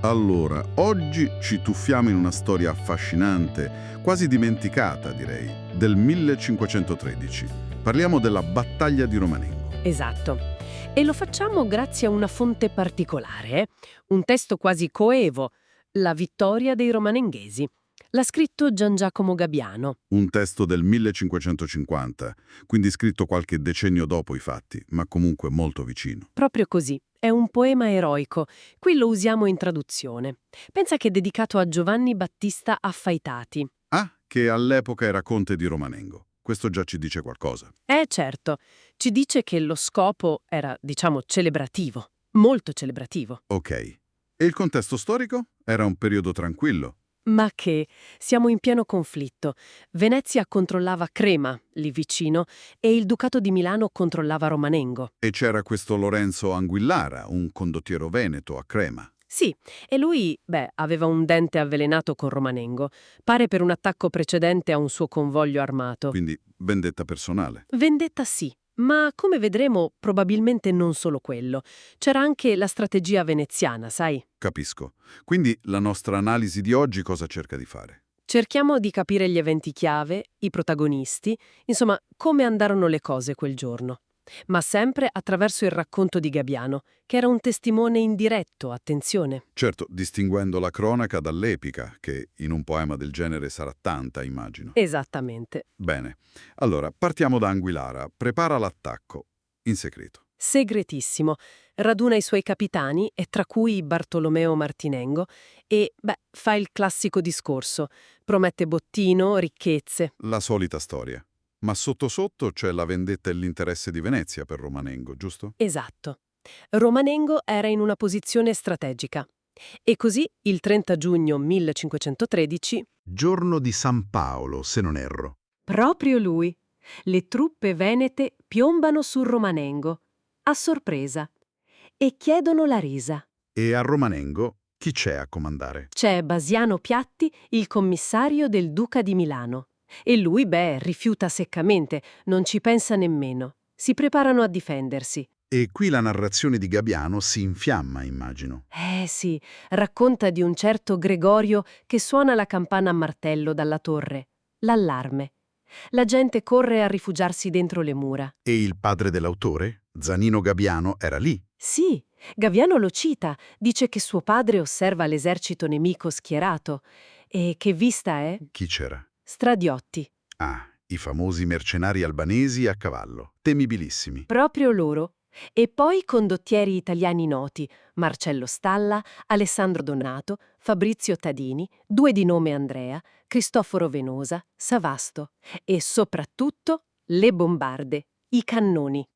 Allora, oggi ci tuffiamo in una storia affascinante, quasi dimenticata direi, del 1513. Parliamo della battaglia di Romanengo. Esatto. E lo facciamo grazie a una fonte particolare, un testo quasi coevo, La vittoria dei romanenghesi. L'ha scritto Gian Giacomo Gabbiano. Un testo del 1550, quindi scritto qualche decennio dopo i fatti, ma comunque molto vicino. Proprio così. È un poema eroico. Qui lo usiamo in traduzione. Pensa che è dedicato a Giovanni Battista Affaitati. Ah, che all'epoca era conte di Romanengo. Questo già ci dice qualcosa. Certo, ci dice che lo scopo era, diciamo, celebrativo. Molto celebrativo. Ok. E il contesto storico? Era un periodo tranquillo. Ma che siamo in pieno conflitto. Venezia controllava Crema, lì vicino, e il Ducato di Milano controllava Romanengo. E c'era questo Lorenzo Anguillara, un condottiero veneto a Crema. Sì, e lui, aveva un dente avvelenato con Romanengo, pare per un attacco precedente a un suo convoglio armato. Quindi vendetta personale. Vendetta sì, ma come vedremo probabilmente non solo quello. C'era anche la strategia veneziana, sai? Capisco. Quindi la nostra analisi di oggi cosa cerca di fare? Cerchiamo di capire gli eventi chiave, i protagonisti, insomma, come andarono le cose quel giorno. Ma sempre attraverso il racconto di Gabbiano, che era un testimone indiretto, attenzione. Certo, distinguendo la cronaca dall'epica, che in un poema del genere sarà tanta, immagino. Esattamente. Bene. Allora, partiamo da Anguillara. Prepara l'attacco. In segreto. Segretissimo. Raduna i suoi capitani, e tra cui Bartolomeo Martinengo, e, fa il classico discorso. Promette bottino, ricchezze. La solita storia. Ma sotto sotto c'è la vendetta e l'interesse di Venezia per Romanengo, giusto? Esatto. Romanengo era in una posizione strategica. E così, il 30 giugno 1513, Giorno di San Paolo, se non erro. proprio lui, le truppe venete piombano su Romanengo, a sorpresa, e chiedono la resa. E a Romanengo chi c'è a comandare? C'è Basiano Piatti, il commissario del Duca di Milano. E lui, rifiuta seccamente, non ci pensa nemmeno. Si preparano a difendersi. E qui la narrazione di Gabbiano si infiamma, immagino. Sì, racconta di un certo Gregorio che suona la campana a martello dalla torre. L'allarme. La gente corre a rifugiarsi dentro le mura. E il padre dell'autore, Zanino Gabbiano, era lì. Sì, Gaviano lo cita, dice che suo padre osserva l'esercito nemico schierato. E che vista è? Chi c'era? Stradiotti. Ah, i famosi mercenari albanesi a cavallo, temibilissimi. Proprio loro. E poi condottieri italiani noti, Marcello Stalla, Alessandro Donato, Fabrizio Tadini, due di nome Andrea, Cristoforo Venosa, Savasto e soprattutto le bombarde, i cannoni.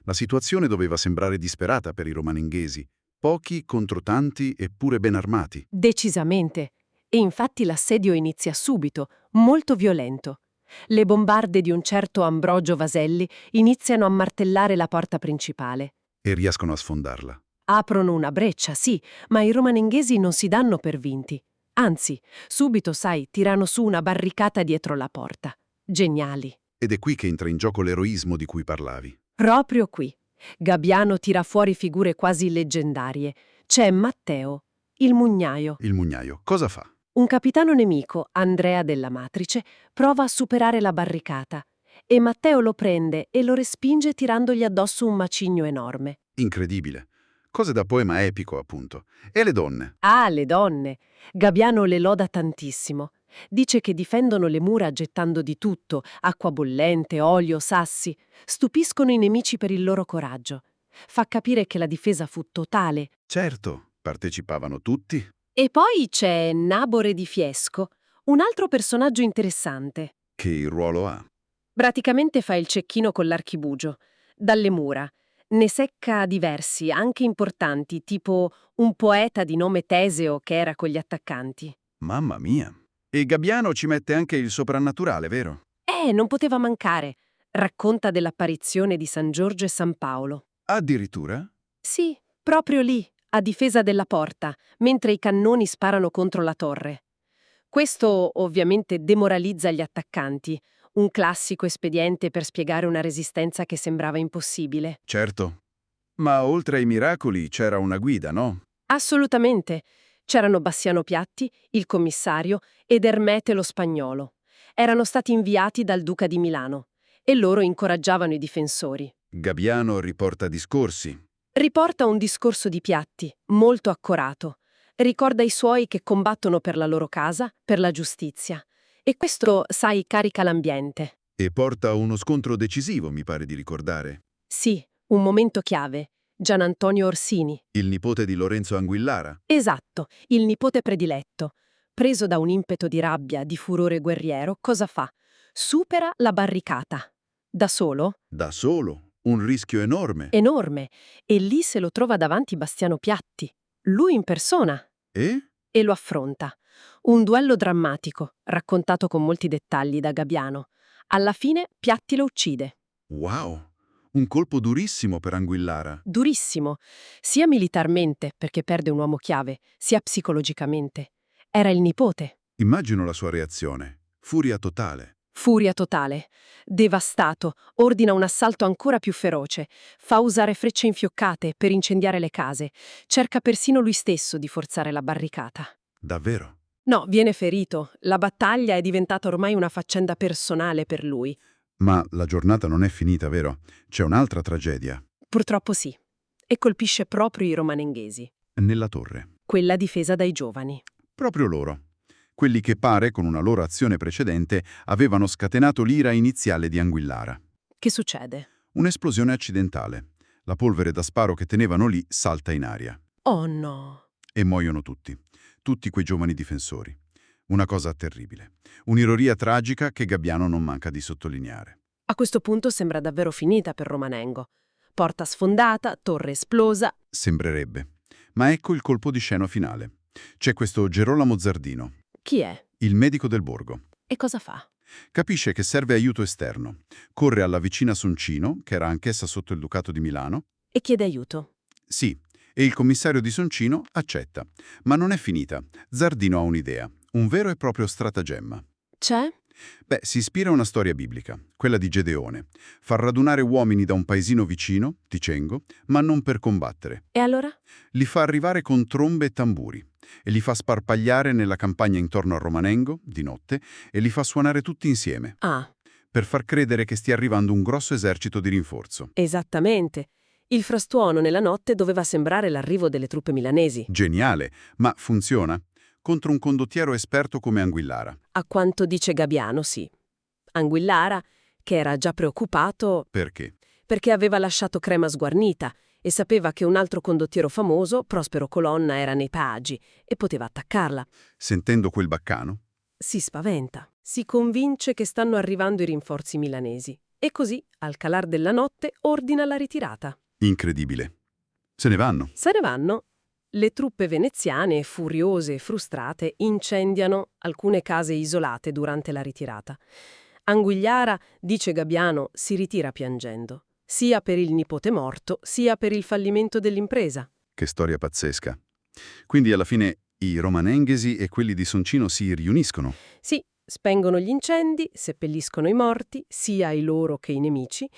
La situazione doveva sembrare disperata per i romanenghesi. Pochi contro tanti eppure ben armati. Decisamente. E infatti l'assedio inizia subito, molto violento. Le bombarde di un certo Ambrogio Vaselli iniziano a martellare la porta principale. E riescono a sfondarla. Aprono una breccia, sì, ma i romanenghesi non si danno per vinti. Anzi, subito, sai, tirano su una barricata dietro la porta. Geniali. Ed è qui che entra in gioco l'eroismo di cui parlavi. Proprio qui. Gabbiano tira fuori figure quasi leggendarie. C'è Matteo, il mugnaio. Il mugnaio cosa fa? Un capitano nemico, Andrea della Matrice, prova a superare la barricata e Matteo lo prende e lo respinge tirandogli addosso un macigno enorme. Incredibile. Cose da poema epico, appunto. E le donne? Ah, le donne! Gabbiano le loda tantissimo. Dice che difendono le mura gettando di tutto, acqua bollente, olio, sassi. Stupiscono i nemici per il loro coraggio. Fa capire che la difesa fu totale. Certo, partecipavano tutti. E poi c'è Nabore di Fiesco, un altro personaggio interessante. Che ruolo ha? Praticamente fa il cecchino con l'archibugio, dalle mura. Ne secca diversi, anche importanti, tipo un poeta di nome Teseo che era con gli attaccanti. Mamma mia. E Gabbiano ci mette anche il soprannaturale, vero? Non poteva mancare. Racconta dell'apparizione di San Giorgio e San Paolo. Addirittura? Sì, proprio lì, a difesa della porta, mentre i cannoni sparano contro la torre. Questo ovviamente demoralizza gli attaccanti, un classico espediente per spiegare una resistenza che sembrava impossibile. Certo. Ma oltre ai miracoli c'era una guida, no? Assolutamente. C'erano Bassiano Piatti, il commissario, ed Ermete lo spagnolo. Erano stati inviati dal duca di Milano e loro incoraggiavano i difensori. Gabbiano riporta discorsi. Riporta un discorso di Piatti, molto accorato. Ricorda i suoi che combattono per la loro casa, per la giustizia. E questo, sai, carica l'ambiente. E porta uno scontro decisivo, mi pare di ricordare. Sì, un momento chiave. Gian Antonio Orsini. Il nipote di Lorenzo Anguillara. Esatto, il nipote prediletto. Preso da un impeto di rabbia, di furore guerriero, cosa fa? Supera la barricata. Da solo? Da solo. Un rischio enorme. Enorme. E lì se lo trova davanti Bastiano Piatti. Lui in persona. E? E lo affronta. Un duello drammatico, raccontato con molti dettagli da Gabbiano. Alla fine Piatti lo uccide. Wow! Un colpo durissimo per Anguillara. Durissimo, sia militarmente, perché perde un uomo chiave, sia psicologicamente. Era il nipote. Immagino la sua reazione. Furia totale. Furia totale. Devastato, ordina un assalto ancora più feroce. Fa usare frecce infioccate per incendiare le case. Cerca persino lui stesso di forzare la barricata. Davvero? No, viene ferito. La battaglia è diventata ormai una faccenda personale per lui. Ma la giornata non è finita, vero? C'è un'altra tragedia. Purtroppo sì. E colpisce proprio i romanenghesi. Nella torre. Quella difesa dai giovani. Proprio loro. Quelli che pare, con una loro azione precedente, avevano scatenato l'ira iniziale di Anguillara. Che succede? Un'esplosione accidentale. La polvere da sparo che tenevano lì salta in aria. Oh no! E muoiono tutti. Tutti quei giovani difensori. Una cosa terribile. Un'ironia tragica che Gabbiano non manca di sottolineare. A questo punto sembra davvero finita per Romanengo. Porta sfondata, torre esplosa. Sembrerebbe. Ma ecco il colpo di scena finale. C'è questo Gerolamo Zardino, Chi è? il medico del borgo. E cosa fa? Capisce che serve aiuto esterno. Corre alla vicina Soncino, che era anch'essa sotto il Ducato di Milano. E chiede aiuto. Sì, e il commissario di Soncino accetta. Ma non è finita. Zardino ha un'idea. Un vero e proprio stratagemma. C'è? Beh, si ispira a una storia biblica, quella di Gedeone. Far radunare uomini da un paesino vicino, Ticengo, ma non per combattere. E allora? Li fa arrivare con trombe e tamburi e li fa sparpagliare nella campagna intorno a Romanengo, di notte, e li fa suonare tutti insieme, Ah, per far credere che stia arrivando un grosso esercito di rinforzo. esattamente. Il frastuono nella notte doveva sembrare l'arrivo delle truppe milanesi. Geniale, ma funziona? Contro un condottiero esperto come Anguillara. A quanto dice Gabbiano, sì. Anguillara, che era già preoccupato Perché? perché aveva lasciato Crema sguarnita e sapeva che un altro condottiero famoso, Prospero Colonna, era nei Pagi e poteva attaccarla. Sentendo quel baccano? Si spaventa. Si convince che stanno arrivando i rinforzi milanesi. E così, al calar della notte, ordina la ritirata. Incredibile. Se ne vanno. Se ne vanno. Le truppe veneziane, furiose e frustrate, incendiano alcune case isolate durante la ritirata. Anguillara, dice Gabbiano, si ritira piangendo, sia per il nipote morto, sia per il fallimento dell'impresa. Che storia pazzesca. Quindi alla fine i romanenghesi e quelli di Soncino si riuniscono. Sì, spengono gli incendi, seppelliscono i morti, sia i loro che i nemici,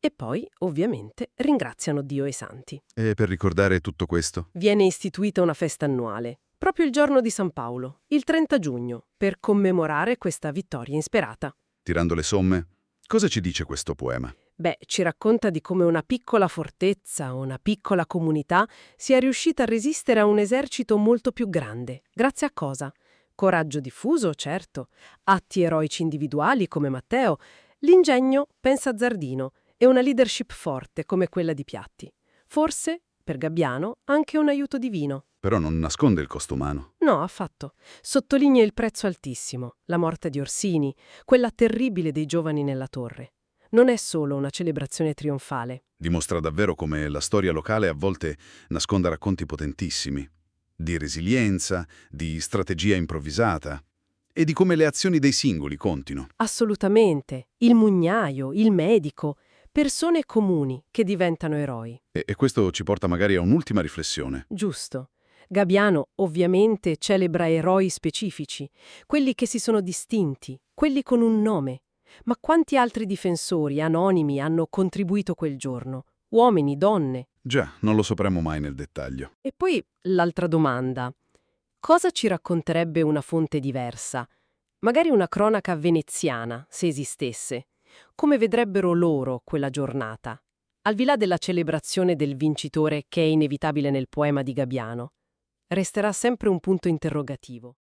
e poi, ovviamente, ringraziano Dio e i santi. E per ricordare tutto questo? Viene istituita una festa annuale, proprio il giorno di San Paolo, il 30 giugno, per commemorare questa vittoria insperata. Tirando le somme, cosa ci dice questo poema? Beh, ci racconta di come una piccola fortezza, una piccola comunità sia riuscita a resistere a un esercito molto più grande. Grazie a cosa? Coraggio diffuso, certo, atti eroici individuali come Matteo, l'ingegno, pensa Zardino, e una leadership forte come quella di Piatti. Forse, per Gabbiano, anche un aiuto divino. Però non nasconde il costo umano. No, affatto. Sottolinea il prezzo altissimo, la morte di Orsini, quella terribile dei giovani nella torre. Non è solo una celebrazione trionfale. Dimostra davvero come la storia locale a volte nasconda racconti potentissimi. Di resilienza, di strategia improvvisata e di come le azioni dei singoli contino. Assolutamente. Il mugnaio, il medico, persone comuni che diventano eroi. E questo ci porta magari a un'ultima riflessione. Giusto. Gabbiano ovviamente celebra eroi specifici, quelli che si sono distinti, quelli con un nome. Ma quanti altri difensori anonimi hanno contribuito quel giorno? Uomini, donne, Già, non lo sapremo mai nel dettaglio. E poi l'altra domanda. Cosa ci racconterebbe una fonte diversa? Magari una cronaca veneziana, se esistesse. Come vedrebbero loro quella giornata? Al di là della celebrazione del vincitore che è inevitabile nel poema di Gabbiano, resterà sempre un punto interrogativo.